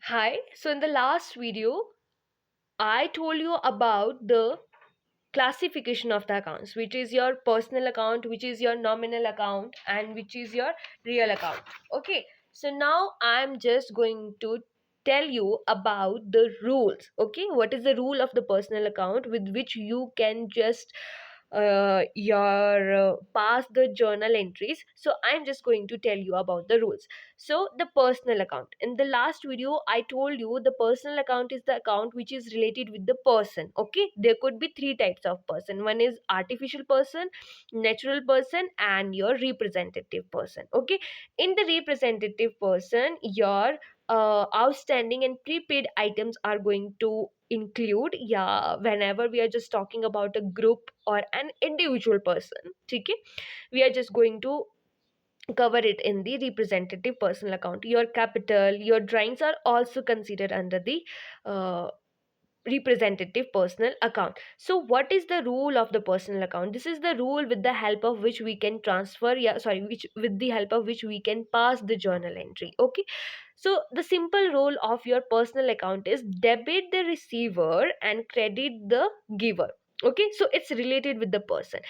Hi, so in the last video, I told you about the classification of the accounts, which is your personal account, which is your nominal account, and which is your real account. Okay, so now I'm just going to tell you about the rules. Okay, what is the rule of the personal account with which you can just your pass the journal entries. So I'm just going to tell you about the rules. So the personal account, in the last video I told you the personal account is the account which is related with the person. Okay, there could be three types of person. One is artificial person, natural person, and your representative person. Okay, in the representative person, your outstanding and prepaid items are going to include, yeah, whenever we are just talking about a group or an individual person. Okay, we are just going to cover it in the representative personal account. Your capital, your drawings are also considered under the uh, representative personal account. So what is the rule of the personal account? This is the rule with the help of which we can transfer, yeah, sorry, which with the help of which we can pass the journal entry. Okay, so the simple rule of your personal account is debit the receiver and credit the giver. Okay, so it's related with the person.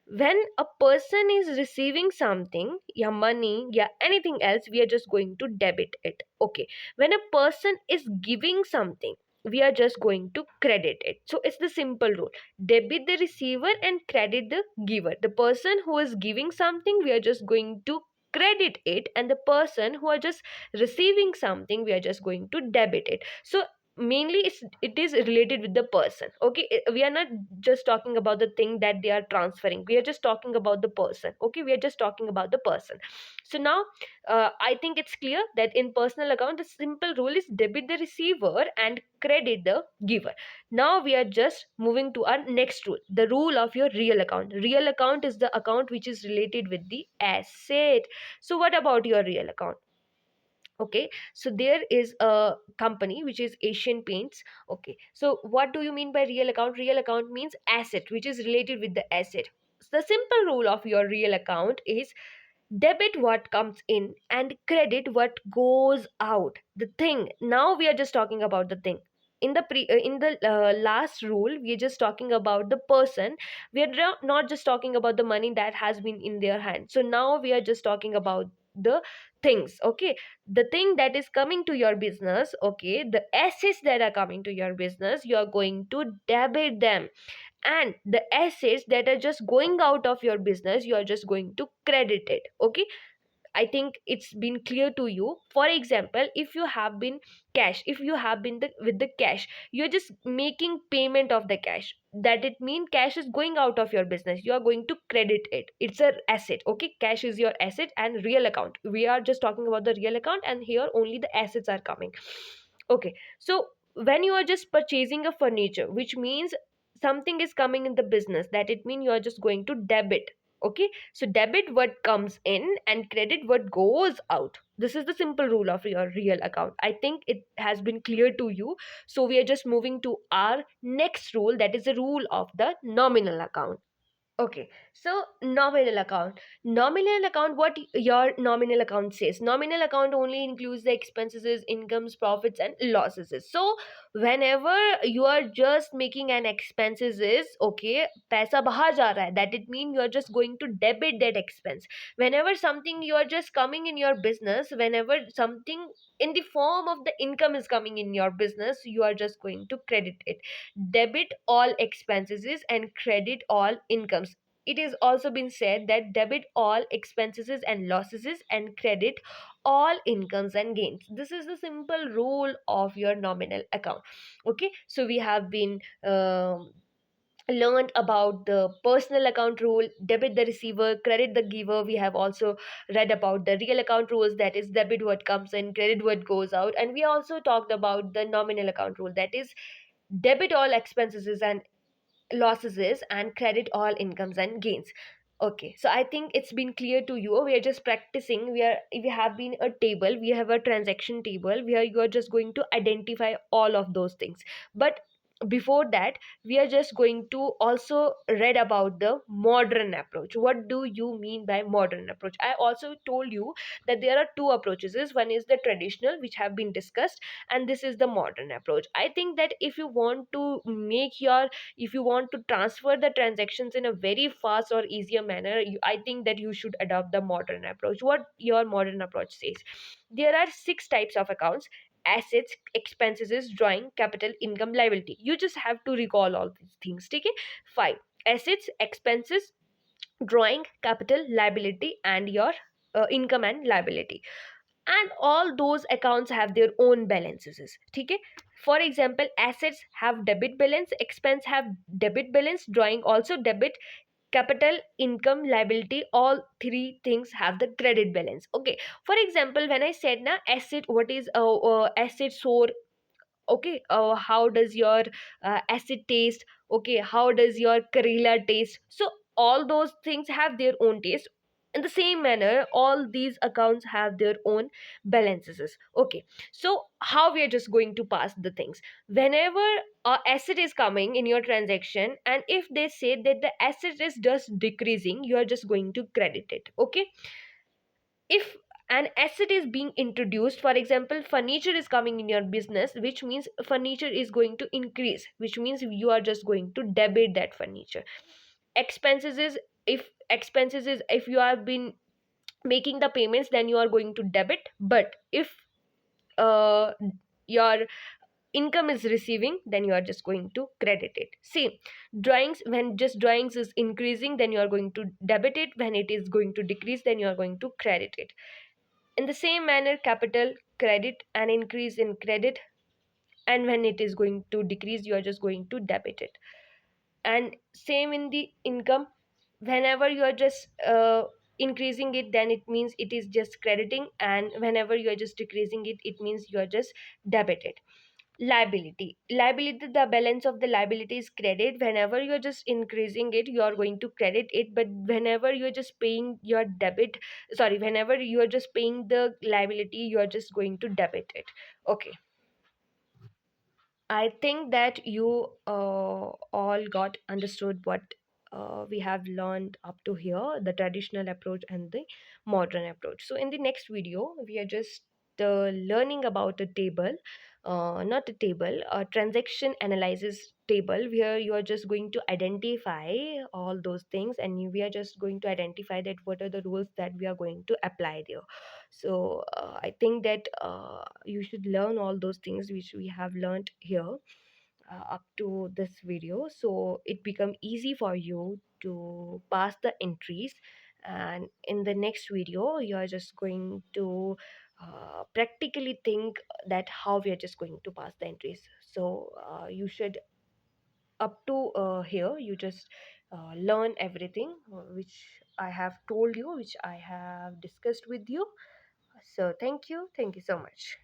When a person is receiving something, yeah, money, yeah, anything else, we are just going to debit it. Okay, when a person is giving something, we are just going to credit it. So it's the simple rule: debit the receiver and credit the giver. The person who is giving something, we are just going to credit it, and the person who are just receiving something, we are just going to debit it. So mainly it is related with the person. Okay, we are not just talking about the thing that they are transferring, we are just talking about the person. Okay, we are just talking about the person. So now I think it's clear that in personal account the simple rule is debit the receiver and credit the giver. Now we are just moving to our next rule, the rule of your real account. Real account is the account which is related with the asset. So what about your real account? Okay, so there is a company which is Asian Paints. Okay, so what do you mean by real account? Real account means asset which is related with the asset. So the simple rule of your real account is debit what comes in and credit what goes out. The thing, now we are just talking about the thing. In the last rule we are just talking about the person. We are not just talking about the money that has been in their hand. So now we are just talking about the things. Okay, the thing that is coming to your business, okay, the assets that are coming to your business, you are going to debit them. And the assets that are just going out of your business, you are just going to credit it. Okay, I think it's been clear to you. For example, if you have been cash, if you have been with the cash, you're just making payment of the cash, that it mean cash is going out of your business, you are going to credit it. It's a asset. Okay, cash is your asset. And real account, we are just talking about the real account, and here only the assets are coming. Okay, so when you are just purchasing a furniture, which means something is coming in the business, that it mean you are just going to debit. Okay, so debit what comes in and credit what goes out. This is the simple rule of your real account. I think it has been clear to you. So we are just moving to our next rule, that is the rule of the nominal account. Okay, so nominal account. Nominal account, what your nominal account says. Nominal account only includes the expenses, incomes, profits, and losses. So whenever you are just making an expenses is, okay, paisa bahar ja raha hai, that it mean you are just going to debit that expense. Whenever something you are just coming in your business, whenever something in the form of the income is coming in your business, you are just going to credit it. Debit all expenses and credit all incomes. It is also been said that debit all expenses and losses and credit all incomes and gains. This is the simple rule of your nominal account. Okay, so we have been learned about the personal account rule, debit the receiver, credit the giver. We have also read about the real account rules, that is debit what comes in, credit what goes out. And we also talked about the nominal account rule, that is debit all expenses and losses and credit all incomes and gains. Okay, so I think it's been clear to you. We are just practicing. We have been a table, we have a transaction table where you are just going to identify all of those things. But before that, we are just going to also read about the modern approach. What do you mean by modern approach? I also told you that there are two approaches. One is the traditional, which have been discussed, and this is the modern approach. I think that if you want to make your, if you want to transfer the transactions in a very fast or easier manner, I think that you should adopt the modern approach. What your modern approach says: there are six types of accounts: assets, expenses, drawing, capital, income, liability. You just have to recall all these things. Okay? Five: assets, expenses, drawing, capital, liability, and your income and liability. And all those accounts have their own balances. Okay? For example, assets have debit balance, expense have debit balance, drawing also debit, capital, income, liability, all three things have the credit balance. Okay? For example, when I said na asset, what is asset? So okay, how does your acid taste? Okay, how does your karela taste? So all those things have their own taste. In the same manner, all these accounts have their own balances. Okay, so how we are just going to pass the things: whenever asset is coming in your transaction, and if they say that the asset is just decreasing, you are just going to credit it. Okay? If an asset is being introduced, for example, furniture is coming in your business, which means furniture is going to increase, which means you are just going to debit that furniture. Expenses is, if expenses is, if you have been making the payments, then you are going to debit. But if uh, your income is receiving, then you are just going to credit it. Same drawings, when just drawings is increasing, then you are going to debit it. When it is going to decrease, then you are going to credit it. In the same manner, capital, credit, an increase in credit, and when it is going to decrease, you are just going to debit it. And same in the income, whenever you are just increasing it, then it means it is just crediting, and whenever you are just decreasing it, it means you are just debited. Liability, the balance of the liability is credit. Whenever you're just increasing it, you are going to credit it. But whenever you're just paying your debit, sorry, whenever you are just paying the liability, you are just going to debit it. Okay? I think that you all got understood what we have learned up to here, the traditional approach and the modern approach. So, in the next video, we are just learning about a table, not a table, a transaction analysis table, where you are just going to identify all those things, and we are just going to identify that what are the rules that we are going to apply there. So I think that you should learn all those things which we have learned here up to this video, so it become easy for you to pass the entries. And in the next video, you are just going to practically think that how we are just going to pass the entries. So you should, up to here, you just learn everything which I have told you, which I have discussed with you. So thank you so much.